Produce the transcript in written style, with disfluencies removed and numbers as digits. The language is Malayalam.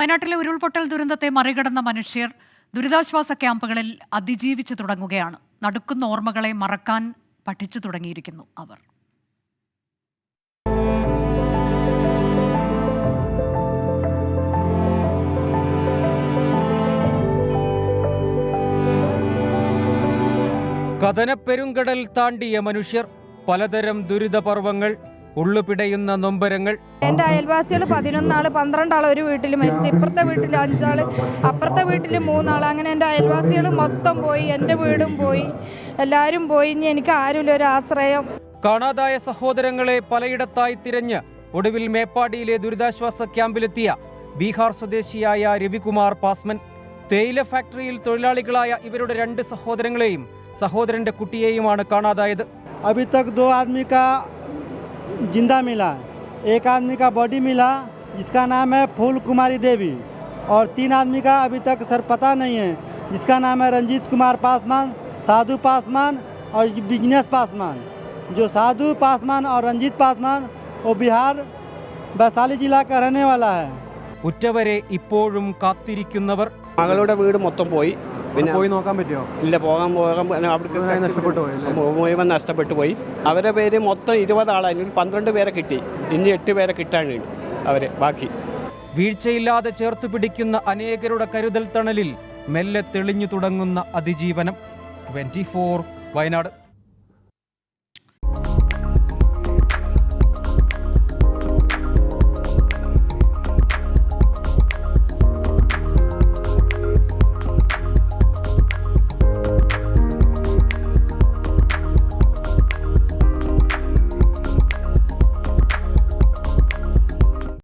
വയനാട്ടിലെ ഉരുൾപൊട്ടൽ ദുരന്തത്തെ മറികടന്ന മനുഷ്യർ ദുരിതാശ്വാസ ക്യാമ്പുകളിൽ അതിജീവിച്ചു തുടങ്ങുകയാണ്. നടുക്കുന്ന ഓർമ്മകളെ മറക്കാൻ പഠിച്ചു തുടങ്ങിയിരിക്കുന്നു അവർ. കഥനപ്പെരുങ്കടൽ താണ്ടിയ മനുഷ്യർ, പലതരം ദുരിതപർവങ്ങൾ, ഉള്ളുപിടയുന്ന നൊമ്പരങ്ങൾ. എൻ്റെ അയൽവാസികൾ 11 ആള് 12 ആൾ ഒരു വീട്ടിൽ മരിച്ചു. ഇപ്പുറത്തെ വീട്ടിൽ 5 ആള്, അപ്പുറത്തെ വീട്ടിൽ 3 ആൾ. അങ്ങനെ എൻ്റെ അയൽവാസികൾ മൊത്തം പോയി, എൻ്റെ വീടും പോയി, എല്ലാവരും പോയി. ഇനി എനിക്ക് ആരുമില്ല ഒരു ആശ്രയം. കാണാതായ സഹോദരങ്ങളെ പലയിടത്തായി തിരഞ്ഞ് ഒടുവിൽ മേപ്പാടിയിലെ ദുരിതാശ്വാസ ക്യാമ്പിലെത്തിയ ബീഹാർ സ്വദേശിയായ രവികുമാർ പാസ്വാൻ. തേയില ഫാക്ടറിയിൽ തൊഴിലാളികളായ ഇവരുടെ 2 സഹോദരങ്ങളെയും സഹോദരന്റെ കുട്ടിയെയുമാണ് കാണാതായത്. अभी तक 2 आदमी का जिंदा मिला, एक आदमी का बॉडी मिला जिसका नाम है फूल कुमारी देवी, और 3 आदमी का अभी तक सर पता नहीं है, जिसका नाम है रंजीत कुमार पासवान, साधु पासवान और बिजनेस पासवान. जो साधु पासवान और रंजीत पासवान वो बिहार वैशाली जिला का रहने वाला है. ഉറ്റവരെ ഇപ്പോഴും കാത്തിരിക്കുന്നവർ. മകളുടെ വീട് മൊത്തം പോയി. പിന്നെ പോയി നോക്കാൻ പറ്റുമോ? ഇല്ല, മുഴുവൻ നഷ്ടപ്പെട്ടു പോയി. അവരുടെ പേര് മൊത്തം 20 ആളായിരുന്നു. 12 പേരെ കിട്ടി, ഇനി 8 പേരെ കിട്ടാനുണ്ട് അവരെ ബാക്കി. വീഴ്ചയില്ലാതെ ചേർത്തു പിടിക്കുന്ന അനേകരുടെ കരുതൽ തണലിൽ മെല്ലെ തെളിഞ്ഞു തുടങ്ങുന്ന അതിജീവനം. 24 വയനാട്.